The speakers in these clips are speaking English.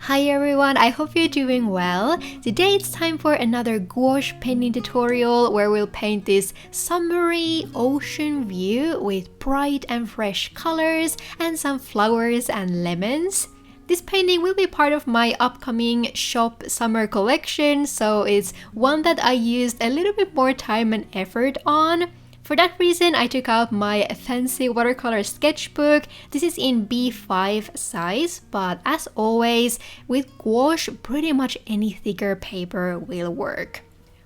Hi everyone, I hope you're doing well. Today it's time for another gouache painting tutorial where we'll paint this summery ocean view with bright and fresh colors and some flowers and lemons. This painting will be part of my upcoming shop summer collection, so it's one that I used a little bit more time and effort on. For that reason, I took out my fancy watercolor sketchbook. This is in B5 size, but as always, with gouache, pretty much any thicker paper will work.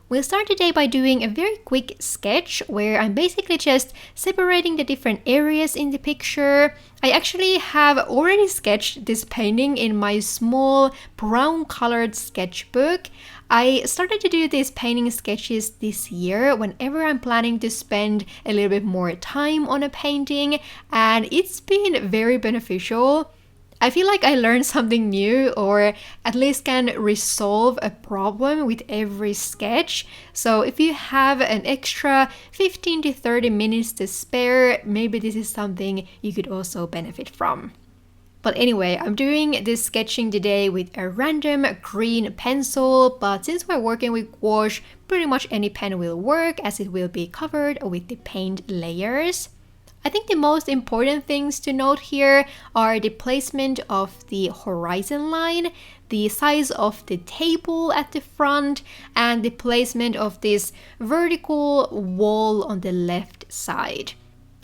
We'll start today by doing a very quick sketch where I'm basically just separating the different areas in the picture. I actually have already sketched this painting in my small brown colored sketchbook. I started to do these painting sketches this year whenever I'm planning to spend a little bit more time on a painting, and it's been very beneficial. I feel like I learned something new or at least can resolve a problem with every sketch. So if you have an extra 15 to 30 minutes to spare, maybe this is something you could also benefit from. But anyway, I'm doing this sketching today with a random green pencil, but since we're working with gouache, pretty much any pen will work as it will be covered with the paint layers. I think the most important things to note here are the placement of the horizon line, the size of the table at the front, and the placement of this vertical wall on the left side.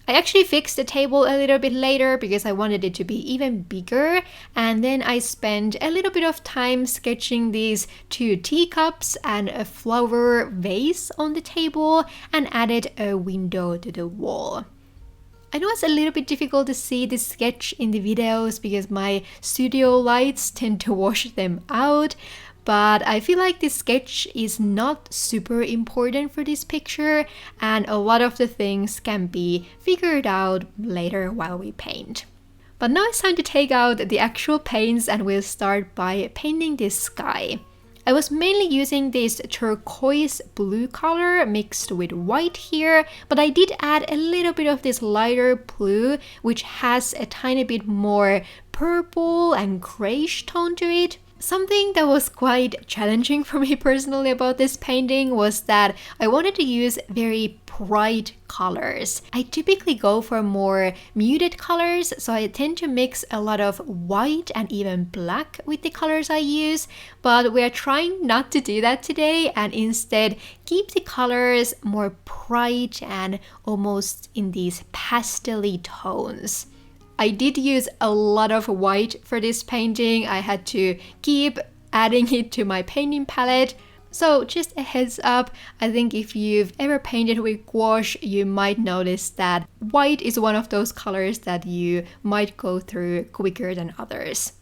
I actually fixed the table a little bit later because I wanted it to be even bigger, and then I spent a little bit of time sketching these two teacups and a flower vase on the table and added a window to the wall. I know it's a little bit difficult to see this sketch in the videos because my studio lights tend to wash them out, but I feel like this sketch is not super important for this picture, and a lot of the things can be figured out later while we paint. But now it's time to take out the actual paints, and we'll start by painting this sky. I was mainly using this turquoise blue color mixed with white here, but I did add a little bit of this lighter blue, which has a tiny bit more purple and grayish tone to it. Something that was quite challenging for me personally about this painting was that I wanted to use very bright colors. I typically go for more muted colors, so I tend to mix a lot of white and even black with the colors I use, but we're trying not to do that today and instead keep the colors more bright and almost in these pastel-y tones. I did use a lot of white for this painting. I had to keep adding it to my painting palette. So just a heads up, I think if you've ever painted with gouache, you might notice that white is one of those colors that you might go through quicker than others.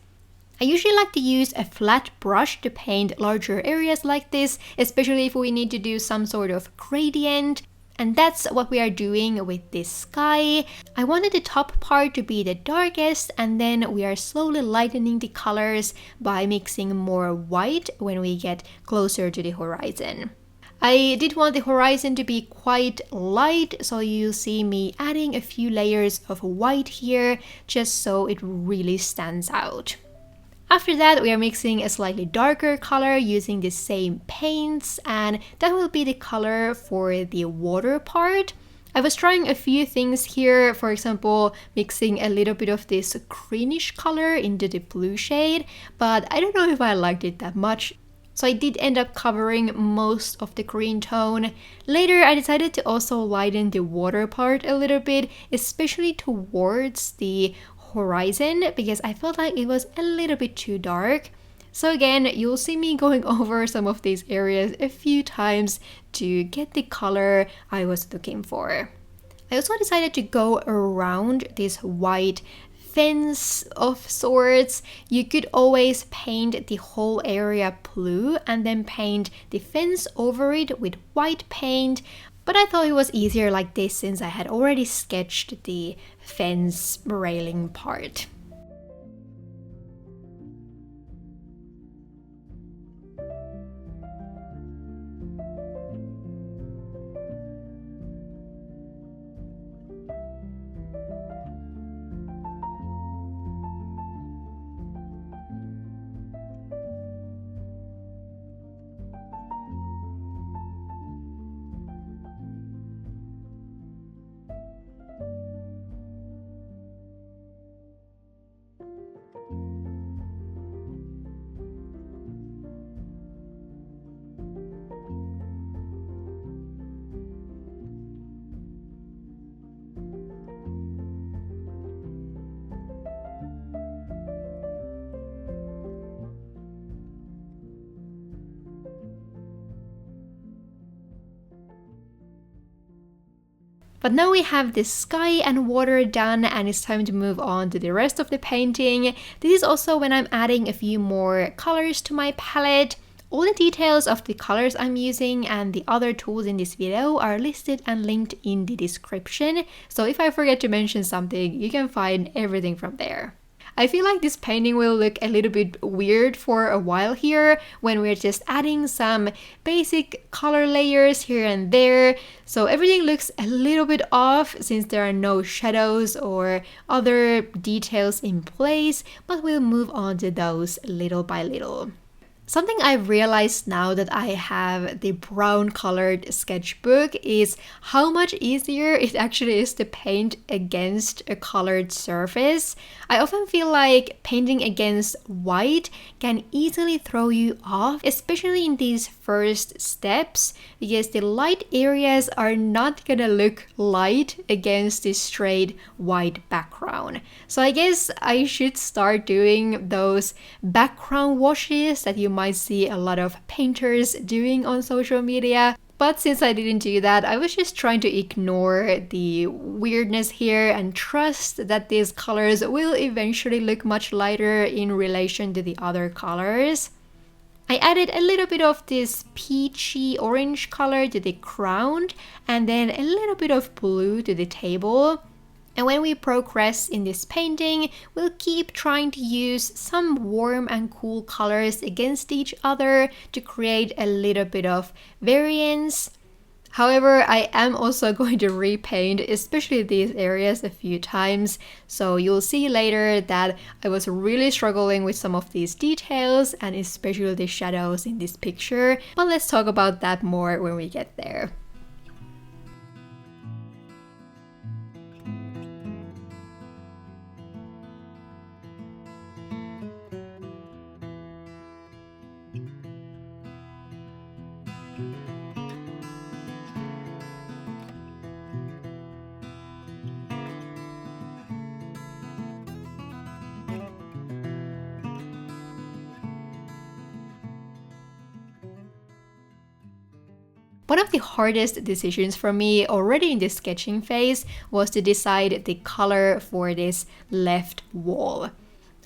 I usually like to use a flat brush to paint larger areas like this, especially if we need to do some sort of gradient. And that's what we are doing with this sky. I wanted the top part to be the darkest, and then we are slowly lightening the colors by mixing more white when we get closer to the horizon. I did want the horizon to be quite light, so you'll see me adding a few layers of white here just so it really stands out. After that, we are mixing a slightly darker color using the same paints, and that will be the color for the water part. I was trying a few things here, for example, mixing a little bit of this greenish color into the blue shade, but I don't know if I liked it that much. So I did end up covering most of the green tone. Later, I decided to also lighten the water part a little bit, especially towards the horizon, because I felt like it was a little bit too dark. So again, you'll see me going over some of these areas a few times to get the color I was looking for. I also decided to go around this white fence of sorts. You could always paint the whole area blue and then paint the fence over it with white paint, but I thought it was easier like this since I had already sketched the fence railing part. But now we have the sky and water done, and it's time to move on to the rest of the painting. This is also when I'm adding a few more colors to my palette. All the details of the colors I'm using and the other tools in this video are listed and linked in the description, so if I forget to mention something, you can find everything from there. I feel like this painting will look a little bit weird for a while here when we're just adding some basic color layers here and there. So everything looks a little bit off since there are no shadows or other details in place, but we'll move on to those little by little. Something I've realized now that I have the brown colored sketchbook is how much easier it actually is to paint against a colored surface. I often feel like painting against white can easily throw you off, especially in these first steps, because the light areas are not gonna look light against this straight white background. So I guess I should start doing those background washes that you might see a lot of painters doing on social media. But since I didn't do that, I was just trying to ignore the weirdness here and trust that these colors will eventually look much lighter in relation to the other colors. I added a little bit of this peachy orange color to the crown and then a little bit of blue to the table. And when we progress in this painting, we'll keep trying to use some warm and cool colors against each other to create a little bit of variance. However, I am also going to repaint especially these areas a few times, so you'll see later that I was really struggling with some of these details and especially the shadows in this picture, but let's talk about that more when we get there. One of the hardest decisions for me already in the sketching phase was to decide the color for this left wall.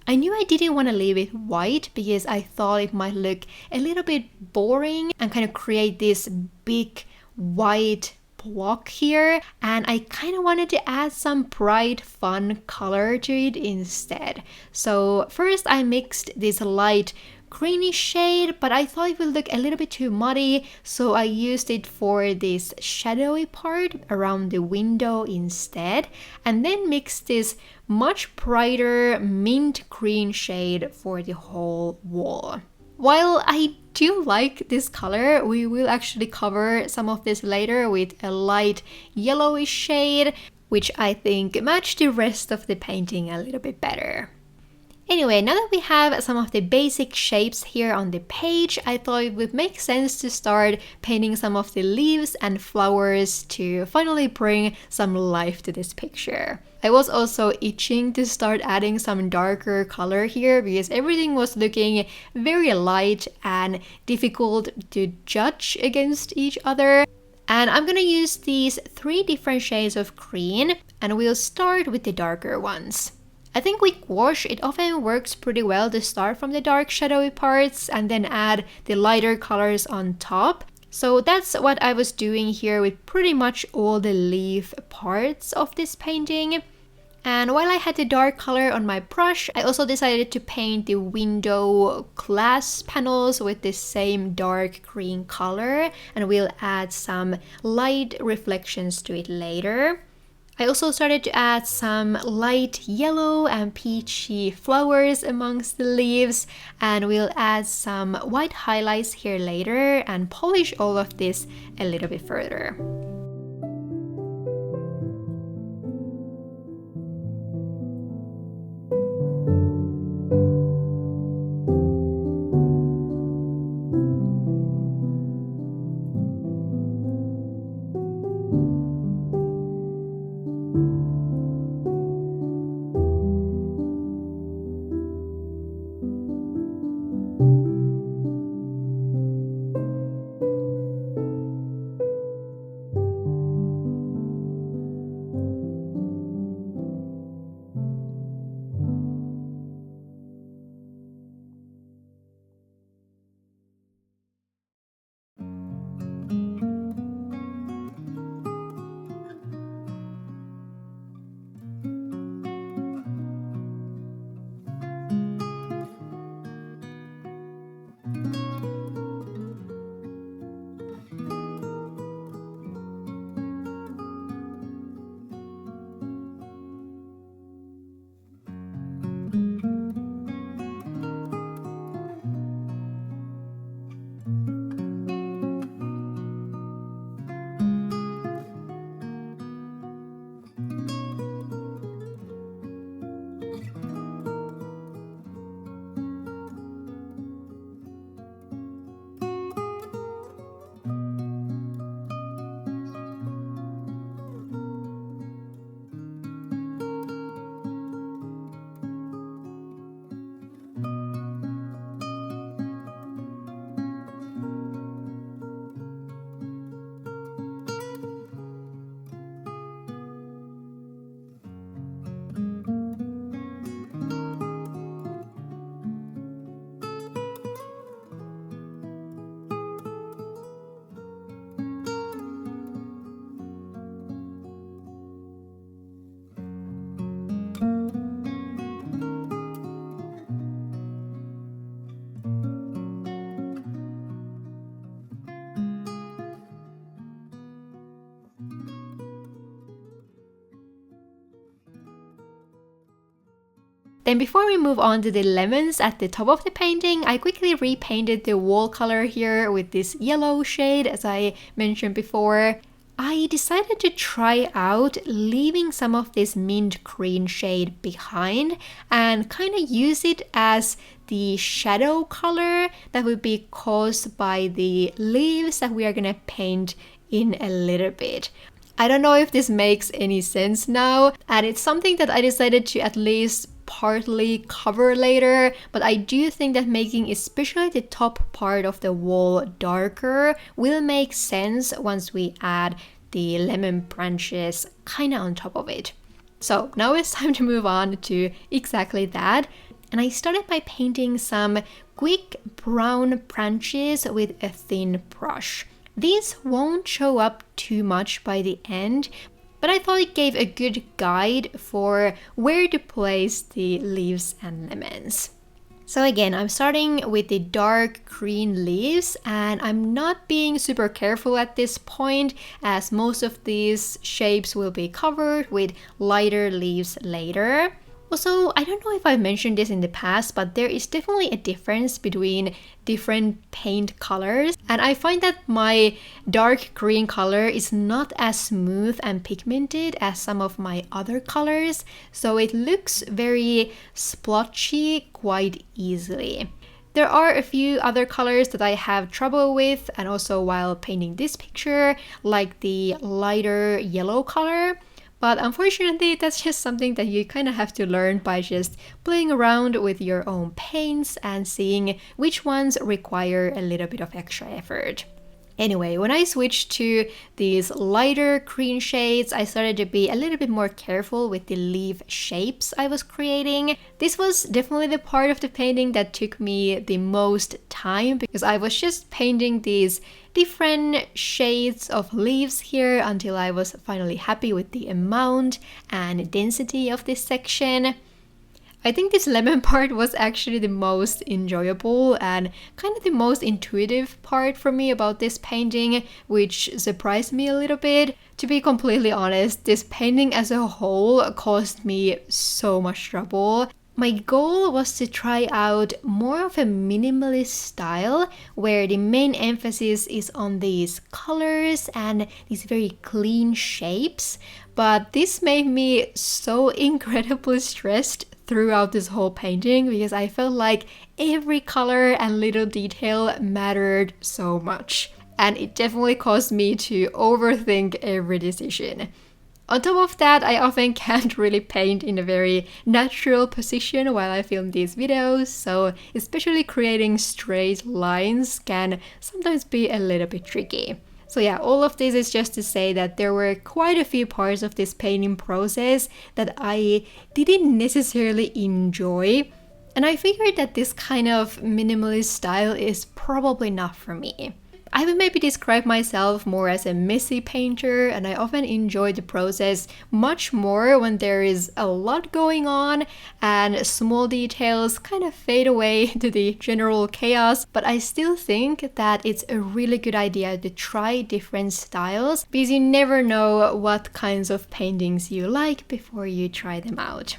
I knew I didn't want to leave it white because I thought it might look a little bit boring and kind of create this big white block here, and I kind of wanted to add some bright fun color to it instead. So first I mixed this light greenish shade, but I thought it would look a little bit too muddy, so I used it for this shadowy part around the window instead, and then mixed this much brighter mint green shade for the whole wall. While I do like this color, we will actually cover some of this later with a light yellowish shade, which I think matched the rest of the painting a little bit better. Anyway, now that we have some of the basic shapes here on the page, I thought it would make sense to start painting some of the leaves and flowers to finally bring some life to this picture. I was also itching to start adding some darker color here because everything was looking very light and difficult to judge against each other. And I'm gonna use these 3 different shades of green, and we'll start with the darker ones. I think with gouache, it often works pretty well to start from the dark shadowy parts and then add the lighter colors on top. So that's what I was doing here with pretty much all the leaf parts of this painting. And while I had the dark color on my brush, I also decided to paint the window glass panels with the same dark green color, and we'll add some light reflections to it later. I also started to add some light yellow and peachy flowers amongst the leaves, and we'll add some white highlights here later and polish all of this a little bit further. Then before we move on to the lemons at the top of the painting, I quickly repainted the wall color here with this yellow shade, as I mentioned before. I decided to try out leaving some of this mint green shade behind and kind of use it as the shadow color that would be caused by the leaves that we are gonna paint in a little bit. I don't know if this makes any sense now, and it's something that I decided to at least partly cover later, but I do think that making especially the top part of the wall darker will make sense once we add the lemon branches kind of on top of it. So now it's time to move on to exactly that. And I started by painting some quick brown branches with a thin brush. These won't show up too much by the end, but I thought it gave a good guide for where to place the leaves and lemons. So again, I'm starting with the dark green leaves, and I'm not being super careful at this point as most of these shapes will be covered with lighter leaves later. Also, I don't know if I've mentioned this in the past, but there is definitely a difference between different paint colors. And I find that my dark green color is not as smooth and pigmented as some of my other colors. So it looks very splotchy quite easily. There are a few other colors that I have trouble with, and also while painting this picture, like the lighter yellow color. But unfortunately, that's just something that you kind of have to learn by just playing around with your own paints and seeing which ones require a little bit of extra effort. Anyway, when I switched to these lighter green shades, I started to be a little bit more careful with the leaf shapes I was creating. This was definitely the part of the painting that took me the most time, because I was just painting these different shades of leaves here until I was finally happy with the amount and density of this section. I think this lemon part was actually the most enjoyable and kind of the most intuitive part for me about this painting, which surprised me a little bit. To be completely honest, this painting as a whole caused me so much trouble. My goal was to try out more of a minimalist style where the main emphasis is on these colors and these very clean shapes, but this made me so incredibly stressed throughout this whole painting because I felt like every color and little detail mattered so much, and it definitely caused me to overthink every decision. On top of that, I often can't really paint in a very natural position while I film these videos, so especially creating straight lines can sometimes be a little bit tricky. So yeah, all of this is just to say that there were quite a few parts of this painting process that I didn't necessarily enjoy, and I figured that this kind of minimalist style is probably not for me. I would maybe describe myself more as a messy painter, and I often enjoy the process much more when there is a lot going on and small details kind of fade away to the general chaos. But I still think that it's a really good idea to try different styles because you never know what kinds of paintings you like before you try them out.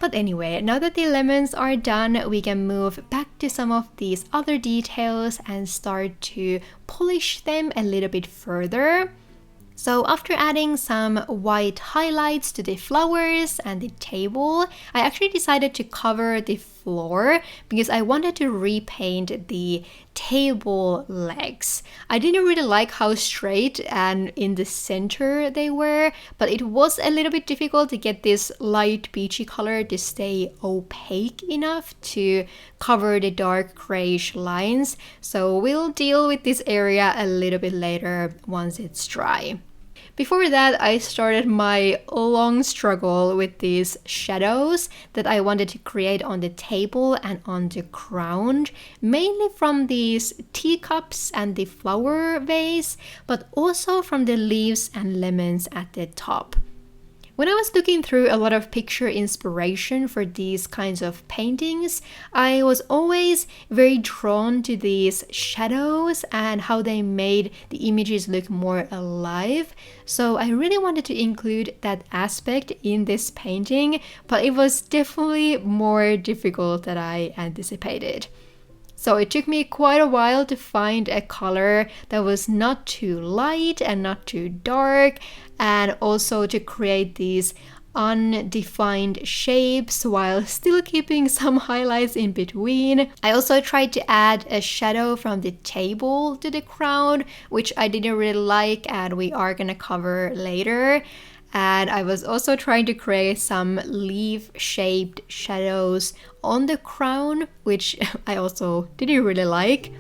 But anyway, now that the lemons are done, we can move back to some of these other details and start to polish them a little bit further. So after adding some white highlights to the flowers and the table, I actually decided to cover the floor because I wanted to repaint the table legs. I didn't really like how straight and in the center they were, but it was a little bit difficult to get this light peachy color to stay opaque enough to cover the dark grayish lines. So we'll deal with this area a little bit later once it's dry. Before that, I started my long struggle with these shadows that I wanted to create on the table and on the ground, mainly from these teacups and the flower vase, but also from the leaves and lemons at the top. When I was looking through a lot of picture inspiration for these kinds of paintings, I was always very drawn to these shadows and how they made the images look more alive. So I really wanted to include that aspect in this painting, but it was definitely more difficult than I anticipated. So it took me quite a while to find a color that was not too light and not too dark, and also to create these undefined shapes while still keeping some highlights in between. I also tried to add a shadow from the table to the crown, which I didn't really like and we are gonna cover later. And I was also trying to create some leaf-shaped shadows on the crown, which I also didn't really like.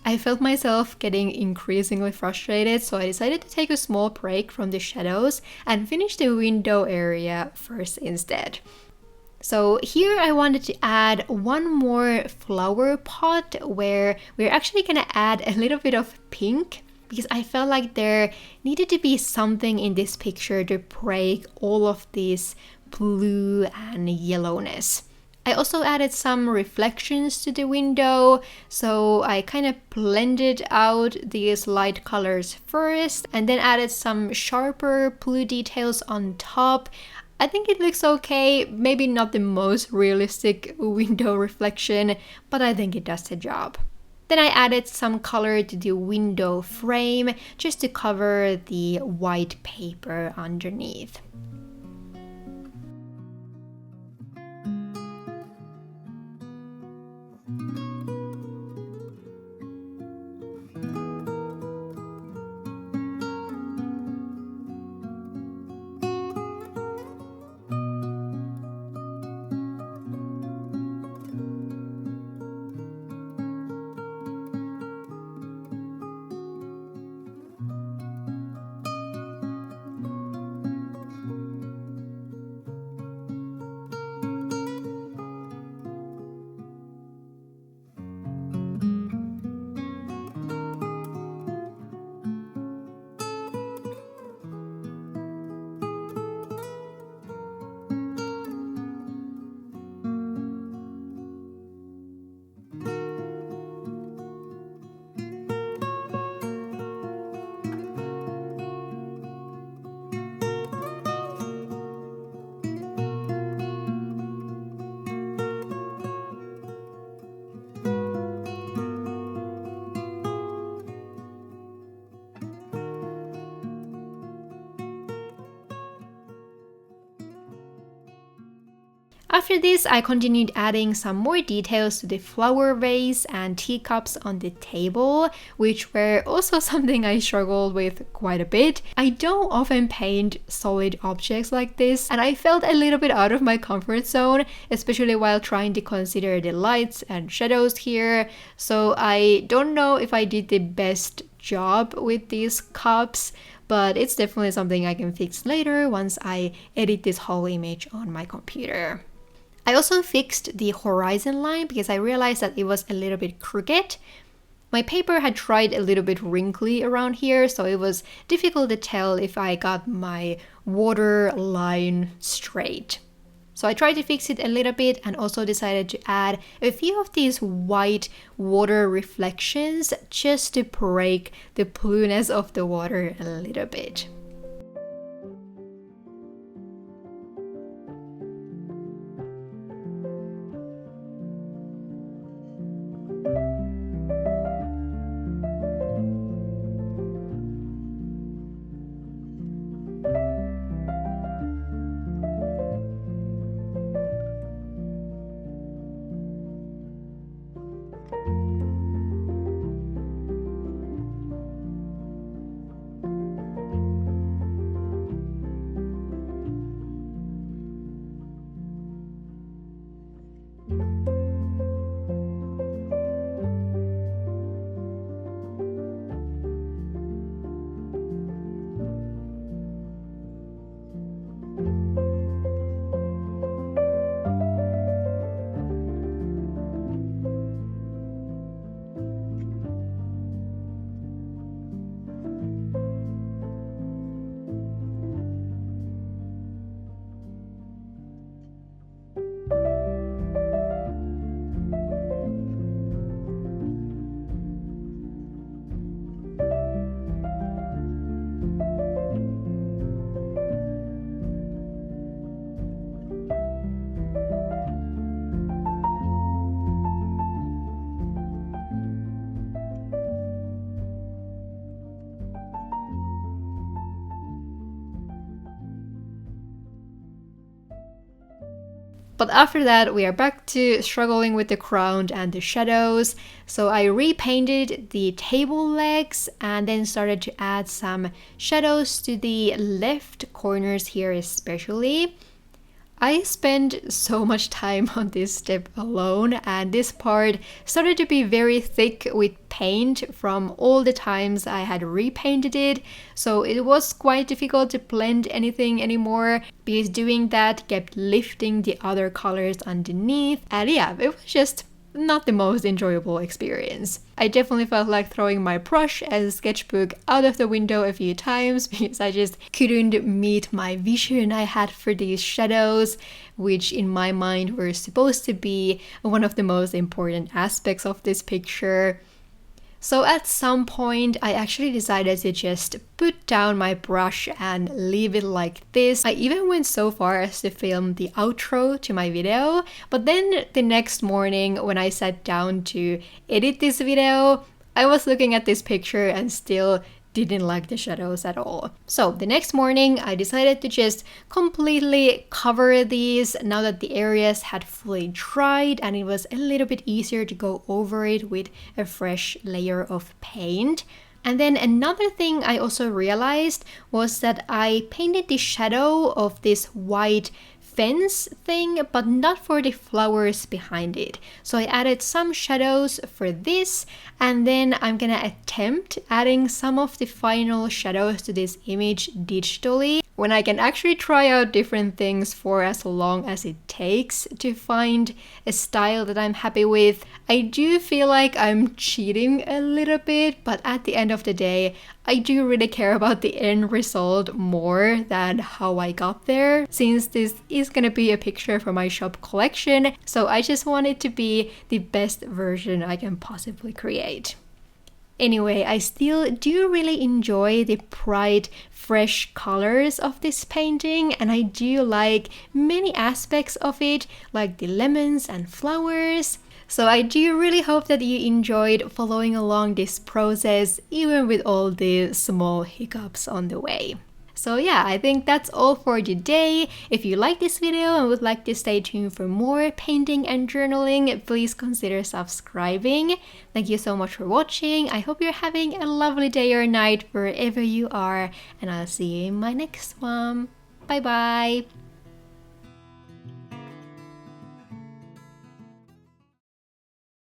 I felt myself getting increasingly frustrated, so I decided to take a small break from the shadows and finish the window area first instead. So here I wanted to add one more flower pot where we're actually gonna add a little bit of pink, because I felt like there needed to be something in this picture to break all of this blue and yellowness. I also added some reflections to the window, so I kind of blended out these light colors first and then added some sharper blue details on top. I think it looks okay, maybe not the most realistic window reflection, but I think it does the job. Then I added some color to the window frame just to cover the white paper underneath. After this, I continued adding some more details to the flower vase and teacups on the table, which were also something I struggled with quite a bit. I don't often paint solid objects like this, and I felt a little bit out of my comfort zone, especially while trying to consider the lights and shadows here. So I don't know if I did the best job with these cups, but it's definitely something I can fix later once I edit this whole image on my computer. I also fixed the horizon line because I realized that it was a little bit crooked. My paper had tried a little bit wrinkly around here, so it was difficult to tell if I got my water line straight. So I tried to fix it a little bit and also decided to add a few of these white water reflections just to break the blueness of the water a little bit. But after that, we are back to struggling with the ground and the shadows. So I repainted the table legs and then started to add some shadows to the left corners here especially. I spent so much time on this step alone, and this part started to be very thick with paint from all the times I had repainted it, so it was quite difficult to blend anything anymore because doing that kept lifting the other colors underneath, and yeah, it was just not the most enjoyable experience. I definitely felt like throwing my brush and the sketchbook out of the window a few times because I just couldn't meet my vision I had for these shadows, which in my mind were supposed to be one of the most important aspects of this picture. So at some point, I actually decided to just put down my brush and leave it like this. I even went so far as to film the outro to my video, but then the next morning when I sat down to edit this video, I was looking at this picture and still didn't like the shadows at all. So the next morning I decided to just completely cover these now that the areas had fully dried and it was a little bit easier to go over it with a fresh layer of paint. And then another thing I also realized was that I painted the shadow of this white fence thing, but not for the flowers behind it. So I added some shadows for this, and then I'm gonna attempt adding some of the final shadows to this image digitally when I can actually try out different things for as long as it takes to find a style that I'm happy with. I do feel like I'm cheating a little bit, but at the end of the day, I do really care about the end result more than how I got there, since this is gonna be a picture for my shop collection, so I just want it to be the best version I can possibly create. Anyway, I still do really enjoy the bright, fresh colors of this painting, and I do like many aspects of it, like the lemons and flowers. So I do really hope that you enjoyed following along this process, even with all the small hiccups on the way. So yeah, I think that's all for today. If you like this video and would like to stay tuned for more painting and journaling, please consider subscribing. Thank you so much for watching. I hope you're having a lovely day or night wherever you are, and I'll see you in my next one. Bye bye!